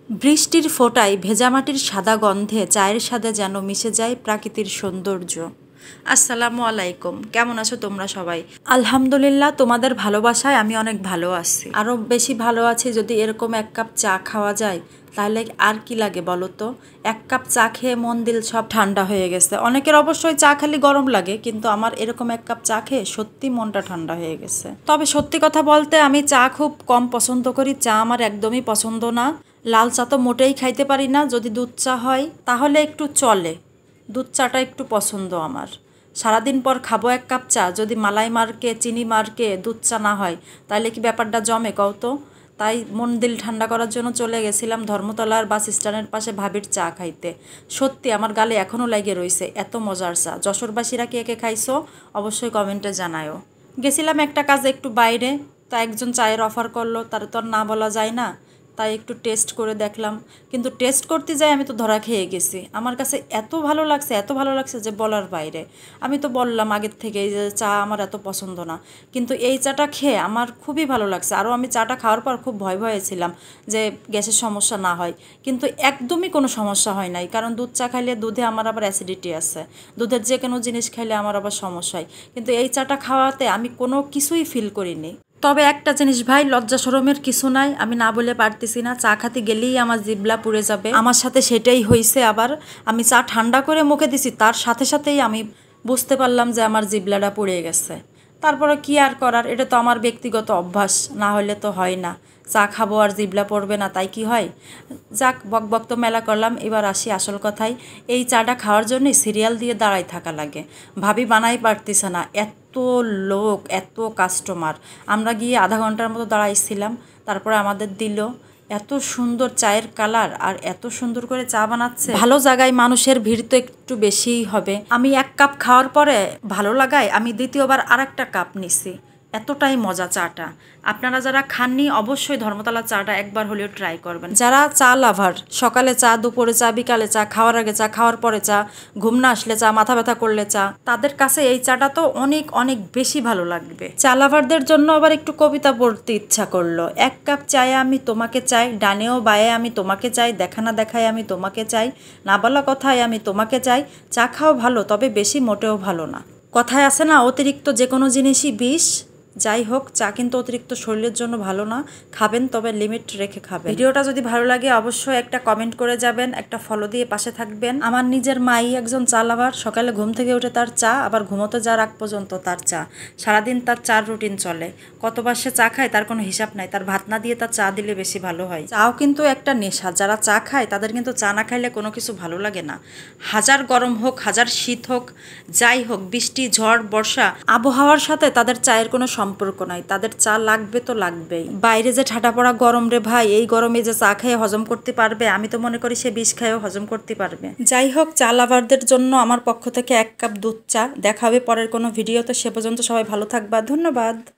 বৃষ্টির ফোঁটায় ভেজামাটির সাদা গন্ধে চায়ের সাথে যেন মিশে যায় প্রাকৃতিক সৌন্দর্য। আসসালামু আলাইকুম, কেমন আছো তোমরা সবাই? আলহামদুলিল্লাহ, তোমাদের ভালোবাসায় আমি অনেক ভালো আছি। আরও বেশি ভালো আছি যদি এরকম এক কাপ চা খাওয়া যায়, তাহলে আর কি লাগে বলো তো। এক কাপ চা খেয়ে মন দিল সব ঠান্ডা হয়ে গেছে। অনেকের অবশ্যই চা খেলে গরম লাগে, কিন্তু আমার এরকম এক কাপ চা খেয়ে সত্যি মনটা ঠান্ডা হয়ে গেছে। তবে সত্যি কথা বলতে আমি চা খুব কম পছন্দ করি। চা আমার একদমই পছন্দ না। লাল চা তো মোটেই খাইতে পারি না। যদি দুধ চা হয় তাহলে একটু চলে, দুধ চাটা একটু পছন্দ আমার। সারাদিন পর খাবো এক কাপ চা, যদি মালাই মার্কে চিনি মার্কে দুধ চা না হয় তাহলে কি ব্যাপারটা জমে কও তো। তাই মন দিল ঠান্ডা করার জন্য চলে গেছিলাম ধর্মতলার বাস স্ট্যান্ডের পাশে ভাবির চা খাইতে। সত্যি আমার গালে এখনও লাগে রয়েছে, এত মজার চা। যশোরবাসীরা কে কে খাইছো অবশ্যই কমেন্টে জানায়ও। গেছিলাম একটা কাজে একটু বাইরে, তা একজন চায়ের অফার করলো, তার তো আর না বলা যায় না। তাই একটু টেস্ট করে দেখলাম, কিন্তু টেস্ট করতে যাই আমি তো ধরা খেয়ে গেছি। আমার কাছে এত ভালো লাগছে, এত ভালো লাগছে যে বলার বাইরে। আমি তো বললাম আগের থেকেই যে চা আমার এত পছন্দ না, কিন্তু এই চাটা খেয়ে আমার খুবই ভালো লাগছে। আরও আমি চাটা খাওয়ার পর খুব ভয় ভয়ে ছিলাম যে গ্যাসের সমস্যা না হয়, কিন্তু একদমই কোনো সমস্যা হয় নাই। কারণ দুধ চা খাইলে দুধে আমার আবার অ্যাসিডিটি আছে, দুধের যে কোনো জিনিস খাইলে আমার আবার সমস্যা হয়, কিন্তু এই চাটা খাওয়াতে আমি কোনো কিছুই ফিল করিনি। তবে একটা জিনিস ভাই, লজ্জা শরমের কিছু নাই, আমি না বলে পারতেছি না। চা খাতে গেলেই আমার জিভলা পুড়ে যাবে। আমার সাথে সেটাই হয়েছে। আবার আমি চা ঠান্ডা করে মুখে দিছি, তার সাথে সাথেই আমি বুঝতে পারলাম যে আমার জিভলাটা পুড়ে গেছে। তারপরে কি আর করার, এটা তো আমার ব্যক্তিগত অভ্যাস, না হলে তো হয় না। চা খাবো আর জিভলা পড়বে না, তাই কি হয়? যাক, বক বক তো মেলা করলাম, এবার আসি আসল কথায়। এই চাটা খাওয়ার জন্যই সিরিয়াল দিয়ে দাঁড়াই থাকা লাগে। ভাবি বানাই পারতেছে না, এত লোক, এত কাস্টমার। আমরা গিয়ে আধা ঘন্টার মতো দাঁড়াইছিলাম, তারপরে আমাদের দিল। এত সুন্দর চায়ের কালার আর এত সুন্দর করে চা বানাচ্ছে। ভালো জায়গায় মানুষের ভিড় তো একটু বেশিই হবে। আমি এক কাপ খাওয়ার পরে ভালো লাগায় আমি দ্বিতীয়বার আর একটা কাপ নিছি। এতটাই মজা চাটা। আপনারা যারা খাননি অবশ্যই ধর্মতলা চাটা একবার হলেও ট্রাই করবেন। যারা চা লাভার, সকালে চা, দুপুরে চা, বিকালে চা, খাওয়ার আগে চা, খাওয়ার পরে চা, ঘুম না আসলে চা, মাথা ব্যথা করলে চা, তাদের কাছে এই চাটা তো অনেক অনেক বেশি ভালো লাগবে। চা লাভারদের জন্য আবার একটু কবিতা পড়তে ইচ্ছা করলো। এক কাপ চায়ে আমি তোমাকে চাই, ডানেও বায়ে আমি তোমাকে চাই, দেখা না দেখায় আমি তোমাকে চাই, না বলা কথায় আমি তোমাকে চাই। চা খাও ভালো, তবে বেশি মোটেও ভালো না। কথায় আছে না, অতিরিক্ত যে কোনো জিনিসই বিষ। যাই হোক, চা কিন্তু অতিরিক্ত শরীরের জন্য ভালো না। খাবেন তবে লিমিট রেখে খাবেন। ভিডিওটা যদি ভালো লাগে অবশ্যই একটা কমেন্ট করে যাবেন, একটা ফলো দিয়ে পাশে থাকবেন। আমার নিজের মাই একজন চা লাভার। সকালে ঘুম থেকে উঠে তার চা, আবার ঘুমোতে যাওয়ার আগ পর্যন্ত তার চা। সারাদিন তার চার রুটিন চলে। কতবার সে চা খায় তার কোনো হিসাব নাই। তার ভাত না দিয়ে তার চা দিলে বেশি ভালো হয়। চাও কিন্তু একটা নেশা। যারা চা খায় তাদের কিন্তু চা না খাইলে কোনো কিছু ভালো লাগে না। হাজার গরম হোক, হাজার শীত হোক, যাই হোক, বৃষ্টি, ঝড়, বর্ষা, আবহাওয়ার সাথে তাদের চায়ের কোনো সম্পর্ক নাই। তাদের চা লাগবে তো লাগবেই। বাইরে যে ঠাটা পড়া গরম রে ভাই, এই গরমে যে চা খেয়ে হজম করতে পারবে? আমি তো মনে করি সে বিষ খেয়েও হজম করতে পারবে। যাই হোক, চা লাভারদের জন্য আমার পক্ষ থেকে এক কাপ দুধ চা। দেখা হবে পরের কোনো ভিডিওতে। সে পর্যন্ত সবাই ভালো থাকবা। ধন্যবাদ।